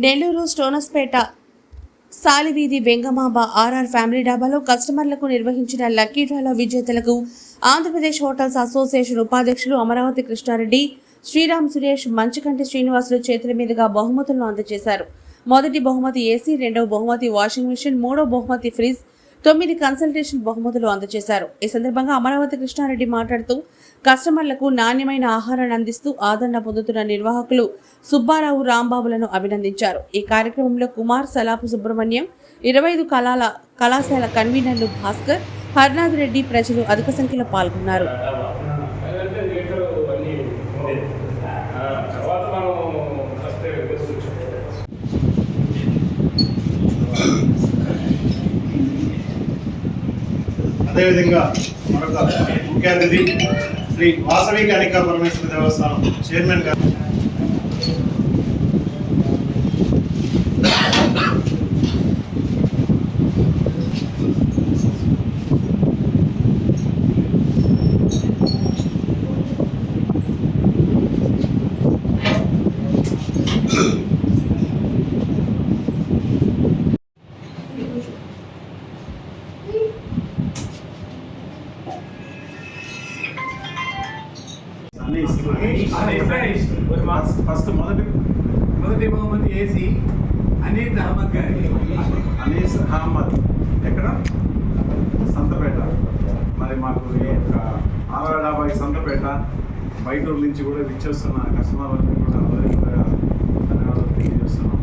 Nellore స్టోనస్పేట సాలివీధి Vengamamba RR family డాబాలో కస్టమర్లకు నిర్వహించిన lucky డ్రాలో విజేతలకు ఆంధ్రప్రదేశ్ హోటల్స్ అసోసియేషన్ ఉపాధ్యక్షులు అమరావతి కృష్ణారెడ్డి, శ్రీరామ్ సురేష్, మంచుకంటి శ్రీనివాసులు చేతుల మీదుగా బహుమతులను అందజేశారు. మొదటి బహుమతి ఏసీ, రెండవ బహుమతి వాషింగ్ మిషన్, మూడవ బహుమతి ఫ్రిడ్జ్, 9 కన్సల్టేషన్ బహుమతులు అందజేశారు. ఈ సందర్భంగా అమరావతి కృష్ణారెడ్డి మాట్లాడుతూ కస్టమర్లకు నాణ్యమైన ఆహారాన్ని అందిస్తూ ఆదరణ పొందుతున్న నిర్వాహకులు సుబ్బారావు, రాంబాబులను అభినందించారు. ఈ కార్యక్రమంలో కుమార్, సలాపు సుబ్రహ్మణ్యం, 25 కళాశాల కన్వీనర్లు భాస్కర్, హర్నాథ్ రెడ్డి ప్రజలు అధిక సంఖ్యలో పాల్గొన్నారు. అదేవిధంగా మరొక ముఖ్య అతిథి శ్రీ వాసవి కనికా పరమేశ్వర దేవస్థానం చైర్మన్ గారు ఫస్ట్ మొదటి బహుమతి ఏసీ అనీస్ అహ్మద్ గారికి. అనీస్ అహ్మద్ ఎక్కడ? సంతపేట. మరి మాకు ఆర్ఆర్ డాబా సంతపేట బయటూరు నుంచి కూడా విచ్చేస్తున్న కస్టమర్లకు కూడా ధన్యవాదాలు తెలియజేస్తున్నాం.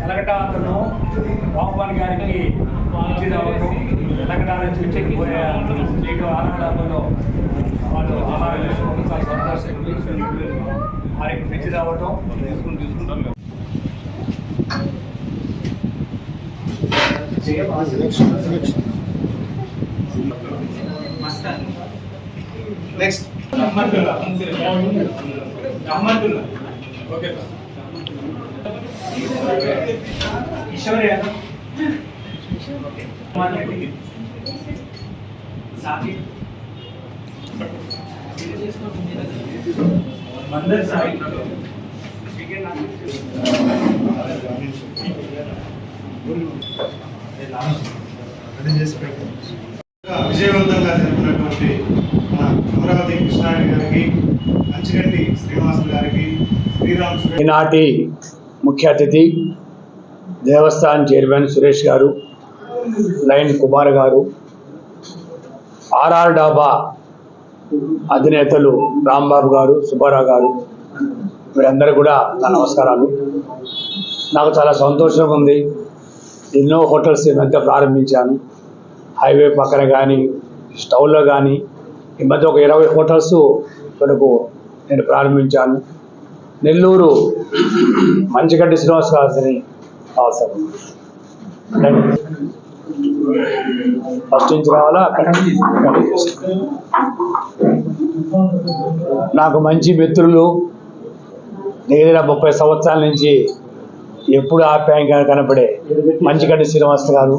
ఎలగట అతను వాహన్ గారికి ఇచ్చినప్పుడు ఎలగట నుంచి చెక్కిపోయే స్టేట్ ఆనందంలో వాళ్ళు ఆహారం తీసుకుని చాలా సంతోషం వారికి పిచ్చి రావటం తీసుకుంటాం. నెక్స్ట్ ఓకే ఈశ్వర్ యాదవ్, మందర్ సాయి, విజయవంతంగా జరుపుకున్నటువంటి మన అమరావతి కృష్ణారెడ్డి గారికి, మంచుకంటి శ్రీనివాసులు గారికి, శ్రీరామ్ సురేష్. ఈనాటి ముఖ్య అతిథి దేవస్థానం చైర్మన్ సురేష్ గారు, లైన్ కుమార్ గారు, ఆర్ఆర్ డాబా అధినేతలు రాంబాబు గారు, సుబ్బారావు గారు, వీరందరూ కూడా నా నమస్కారాలు. నాకు చాలా సంతోషంగా ఉంది. ఎన్నో హోటల్స్ ఈ మధ్య ప్రారంభించాను. హైవే పక్కన కానీ, స్టౌల్లో కానీ, ఈ మధ్య ఒక 20 హోటల్స్ వరకు నేను ప్రారంభించాను. నెల్లూరు మంచుకంటి శ్రీనివాస్ గారిని అవసరం ఫస్ట్ నుంచి రావాలా? నాకు మంచి మిత్రులు, దగ్గర 30 సంవత్సరాల నుంచి ఎప్పుడు ఆప్యాయంగా కనపడే మంచుకంటి శ్రీనివాస్ గారు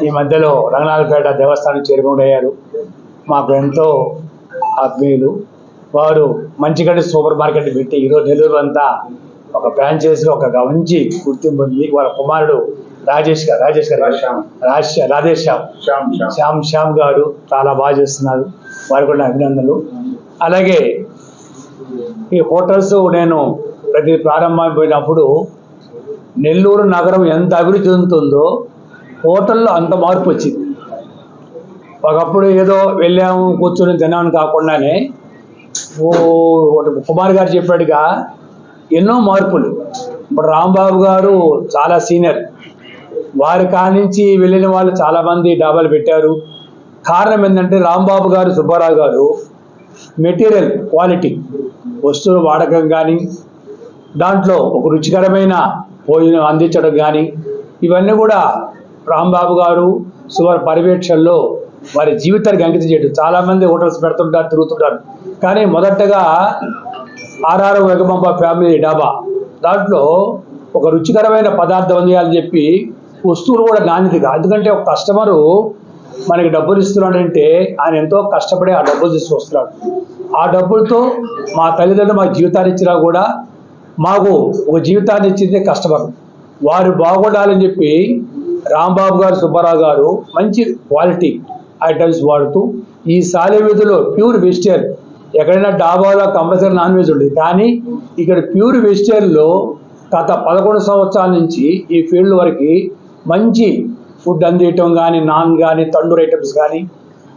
ఈ మధ్యలో రంగనాథపేట దేవస్థానం చైర్మన్ అయ్యారు. మాకు ఎంతో ఆత్మీయులు. వారు మంచుకంటి సూపర్ మార్కెట్ పెట్టి ఈరోజు నెల్లూరు అంతా ఒక ఫ్రాంచైజీలో ఒక మంచి గుర్తింపు ఉంది. వాళ్ళ కుమారుడు రాధేష్ శ్యామ్ గారు చాలా బాగా చేస్తున్నారు. వారు కూడా అభినందనలు. అలాగే ఈ హోటల్స్ నేను ప్రతి ప్రారంభమైపోయినప్పుడు నెల్లూరు నగరం ఎంత అభివృద్ధి చెందుతుందో హోటల్లో అంత మార్పు వచ్చింది. ఒకప్పుడు ఏదో వెళ్ళాము కూర్చొని తిన్నామని కాకుండానే కుమార్ గారు చెప్పాడుగా ఎన్నో మార్పులు. ఇప్పుడు రాంబాబు గారు చాలా సీనియర్, వారి కానించి వెళ్ళిన వాళ్ళు చాలామంది డాబాలు పెట్టారు. కారణం ఏంటంటే రాంబాబు గారు, సుబ్బారావు గారు మెటీరియల్ క్వాలిటీ, వస్తువుల వాడకం కానీ, దాంట్లో ఒక రుచికరమైన భోజనం అందించడం కానీ, ఇవన్నీ కూడా రాంబాబు గారు సుమారు పర్యవేక్షణలో వారి జీవితానికి అంకితం చేయడం. చాలామంది హోటల్స్ పెడుతుంటారు, తిరుగుతుంటారు, కానీ మొదటగా ఆర్ఆర్ వెంగమాంబ ఫ్యామిలీ డాబా దాంట్లో ఒక రుచికరమైన పదార్థం అందియాలని చెప్పి వస్తువులు కూడా నాణ్యతగా, ఎందుకంటే ఒక కస్టమరు మనకి డబ్బులు ఇస్తున్నాడంటే ఆయన ఎంతో కష్టపడి ఆ డబ్బులు తీసుకొస్తున్నాడు. ఆ డబ్బులతో మా తల్లిదండ్రులు మాకు జీవితాన్ని ఇచ్చినా కూడా మాకు ఒక జీవితాన్ని ఇచ్చిందే కస్టమర్. వారు బాగుండాలని చెప్పి రాంబాబు గారు, సుబ్బారావు గారు మంచి క్వాలిటీ ఐటమ్స్ వాడుతూ ఈ సాలె వీధిలో ప్యూర్ వెజిటేరియన్, ఎక్కడైనా డాబాలో కంపల్సరీ నాన్ వెజ్ ఉంటుంది, కానీ ఇక్కడ ప్యూర్ వెజిటేరియన్లో గత 11 సంవత్సరాల నుంచి ఈ ఫీల్డ్ వరకు మంచి ఫుడ్ అందించడం కానీ, నాన్ కానీ, తండూరి ఐటమ్స్ కానీ,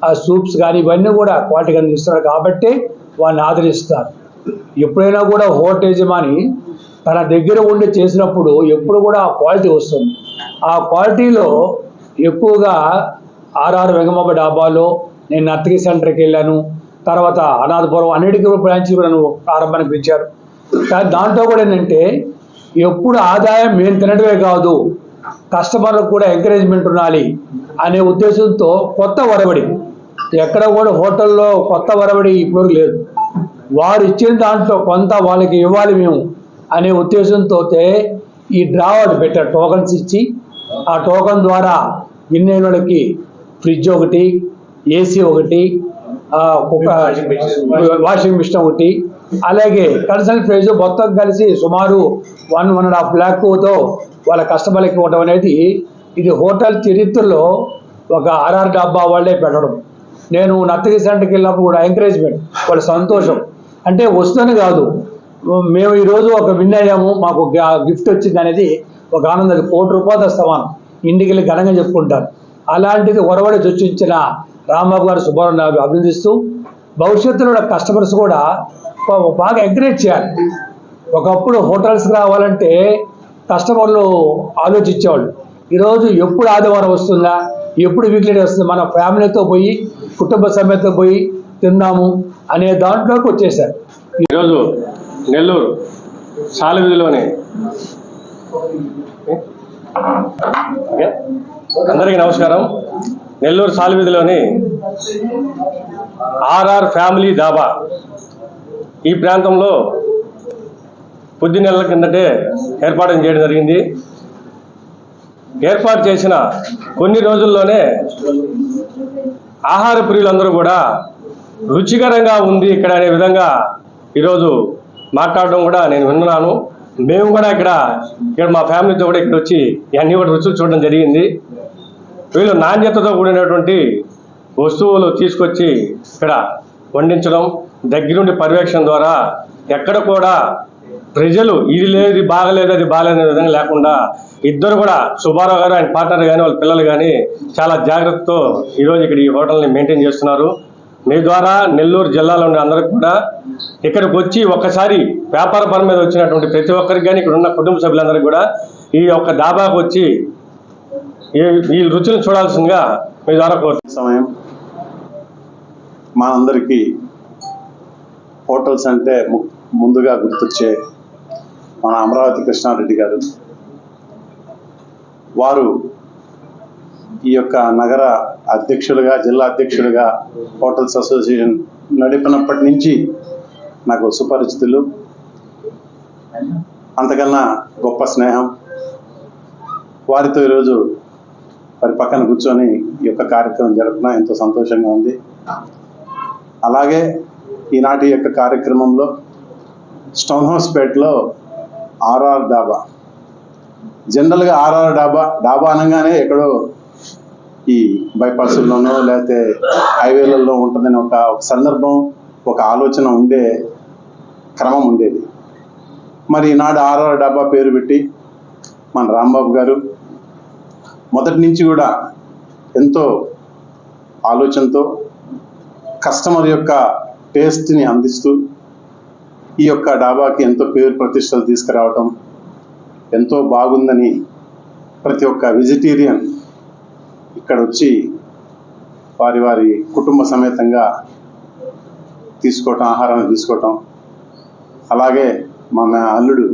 ఆ సూప్స్ కానీ, ఇవన్నీ కూడా క్వాలిటీగా అందిస్తున్నారు కాబట్టి వాడిని ఆదరిస్తారు. ఎప్పుడైనా కూడా హోటల్ యజమాని తన దగ్గర ఉండి చేసినప్పుడు ఎప్పుడు కూడా ఆ క్వాలిటీ వస్తుంది. ఆ క్వాలిటీలో ఎక్కువగా ఆర్ఆర్ వెంగమాంబ డాబాలో నేను నర్తకి సెంటర్కి వెళ్ళాను, తర్వాత అనాథపురం అన్నిటికీ బ్రాంచ్ నన్ను ప్రారంభానికి పిలిచారు. కానీ దాంట్లో కూడా ఏంటంటే ఎప్పుడు ఆదాయం మేము తినడమే కాదు, కస్టమర్లకు కూడా ఎంకరేజ్మెంట్ ఉండాలి అనే ఉద్దేశంతో కొత్త వరబడి, ఎక్కడ కూడా హోటల్లో కొత్త వరబడి ఇప్పుడు లేదు. వారు ఇచ్చిన దాంట్లో కొంత వాళ్ళకి ఇవ్వాలి మేము అనే ఉద్దేశంతో ఈ డ్రావర్డ్ పెట్టారు. టోకన్స్ ఇచ్చి ఆ టోకన్ ద్వారా విన్ అయిన వాళ్ళకి ఫ్రిడ్జ్ ఒకటి, ఏసీ ఒకటి, వాషింగ్ మిషన్ ఒకటి, అలాగే కన్సల్ట్ ప్రైజ్ మొత్తం కలిసి సుమారు 1.5 లాఖ్తో వాళ్ళ కస్టమర్లకి ఇవ్వడం అనేది ఇది హోటల్ చరిత్రలో ఒక ఆర్ఆర్ డాబా వాళ్ళే పెట్టడం. నేను నర్తకి సెంటర్కి వెళ్ళినప్పుడు కూడా ఎంకరేజ్మెంట్, వాళ్ళ సంతోషం. అంటే వస్తుందని కాదు, మేము ఈరోజు ఒక విన్ అయ్యాము, మాకు గిఫ్ట్ వచ్చింది అనేది ఒక ఆనందం. 1 కోటి రూపాయలు వస్తామని ఇంటికి వెళ్ళి ఘనంగా చెప్పుకుంటారు. అలాంటిది ఒరవడి చొచ్చించిన రాంబాబు గారు, సుబ్బారావు అభినందిస్తూ భవిష్యత్తులో కస్టమర్స్ కూడా బాగా ఎంకరేజ్ చేయాలి. ఒకప్పుడు హోటల్స్కి రావాలంటే కస్టమర్లు ఆలోచించేవాళ్ళు, ఈరోజు ఎప్పుడు ఆదివారం వస్తుందా, ఎప్పుడు వీక్లీ వస్తుంది, మన ఫ్యామిలీతో పోయి కుటుంబ సమేతంతో పోయి తిందాము అనే దాంట్లోకి వచ్చేసారు. ఈరోజు నెల్లూరు సాలె వీధిలోని అందరికీ నమస్కారం. నెల్లూరు సాలె వీధిలోని ఆర్ఆర్ ఫ్యామిలీ డాబా ఈ ప్రాంతంలో కొద్ది నెలల కిందటే ఏర్పాటు చేయడం జరిగింది. ఏర్పాటు చేసిన కొన్ని రోజుల్లోనే ఆహార ప్రియులందరూ కూడా రుచికరంగా ఉంది ఇక్కడ అనే విధంగా ఈరోజు మాట్లాడడం కూడా నేను విన్నాను. మేము కూడా ఇక్కడ మా ఫ్యామిలీతో కూడా ఇక్కడ వచ్చి అన్నీ కూడా రుచులు చూడడం జరిగింది. వీళ్ళు నాణ్యతతో కూడినటువంటి వస్తువులు తీసుకొచ్చి ఇక్కడ వండించడం, దగ్గరుండి పర్యవేక్షణ ద్వారా ఎక్కడ కూడా ప్రజలు ఇది లేదు, ఇది బాగలేదు, అది బాగలేదనే విధంగా లేకుండా ఇద్దరు కూడా సుబ్బారావు గారు ఆయన పార్ట్నర్ కానీ వాళ్ళ పిల్లలు కానీ చాలా జాగ్రత్తతో ఈరోజు ఇక్కడ ఈ హోటల్ని మెయింటైన్ చేస్తున్నారు. మీ ద్వారా నెల్లూరు జిల్లాలో ఉండే అందరికి కూడా ఇక్కడికి వచ్చి ఒక్కసారి వ్యాపార పని మీద వచ్చినటువంటి ప్రతి ఒక్కరికి కానీ ఇక్కడ ఉన్న కుటుంబ సభ్యులందరికీ కూడా ఈ యొక్క డాబాకు వచ్చి ఈ రుచులను చూడాల్సిందిగా మీ ద్వారా కోరుతున్నాను. సమయం మా అందరికీ హోటల్స్ అంటే ముందుగా గుర్తొచ్చే మన అమరావతి కృష్ణారెడ్డి గారు. వారు ఈ యొక్క నగర అధ్యక్షులుగా, జిల్లా అధ్యక్షులుగా హోటల్స్ అసోసియేషన్ నడిపినప్పటి నుంచి నాకు సుపరిచితులు. అంతకన్నా గొప్ప స్నేహం. వారితో ఈరోజు వారి పక్కన కూర్చొని ఈ యొక్క కార్యక్రమం జరుపున ఎంతో సంతోషంగా ఉంది. అలాగే ఈనాటి యొక్క కార్యక్రమంలో స్టోన్ హౌస్పేటలో ఆర్ఆర్ డాబా, జనరల్గా ఆర్ఆర్ డాబా అనగానే ఎక్కడో ఈ బైపాస్లోనో లేకపోతే హైవేలలో ఉంటుందని ఒక సందర్భం, ఒక ఆలోచన ఉండే క్రమం ఉండేది. మరి ఈనాడు ఆర్ఆర్ డాబా పేరు పెట్టి మన రాంబాబు గారు మొదటి నుంచి కూడా ఎంతో ఆలోచనతో కస్టమర్ యొక్క టేస్ట్ని అందిస్తూ ఈ యొక్క డాబాకి ఎంతో పేరు ప్రతిష్టలు తీసుకురావటం, ఎంతో బాగుందని ప్రతి ఒక్క వెజిటేరియన్ ఇక్కడ వచ్చి వారి కుటుంబ సమేతంగా తీసుకోవటం, ఆహారాన్ని తీసుకోవటం, అలాగే మా అల్లుడు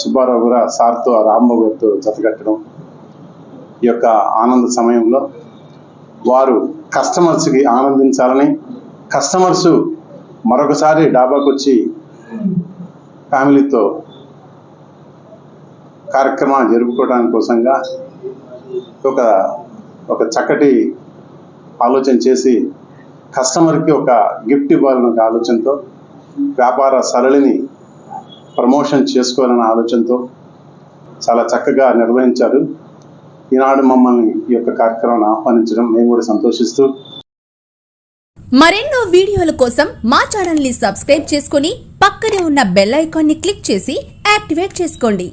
సుబ్బారావు కూడా సార్తో రాంబాబు గారితో జతకట్టడం, ఈ యొక్క ఆనంద సమయంలో వారు కస్టమర్స్కి ఆనందించాలని, కస్టమర్స్ మరొకసారి డాబాకు వచ్చి ఫ్యామిలీతో కార్యక్రమాన్ని జరుపుకోవడానికి కోసంగా ఒక చక్కటి ఆలోచన చేసి కస్టమర్కి ఒక గిఫ్ట్ ఇవ్వాలన్న ఒక ఆలోచనతో, వ్యాపార సరళిని ప్రమోషన్ చేసుకోవాలన్న ఆలోచనతో చాలా చక్కగా నిర్వహించారు. ఈనాడు మమ్మల్ని ఈ యొక్క కార్యక్రమాన్ని ఆహ్వానించడం మేము కూడా సంతోషిస్తూ, మరెన్నో వీడియోల కోసం మా ఛానల్ ని సబ్స్క్రైబ్ చేసుకుని పక్కనే ఉన్న బెల్ ఐకాన్ ని క్లిక్ చేసి యాక్టివేట్ చేసుకోండి.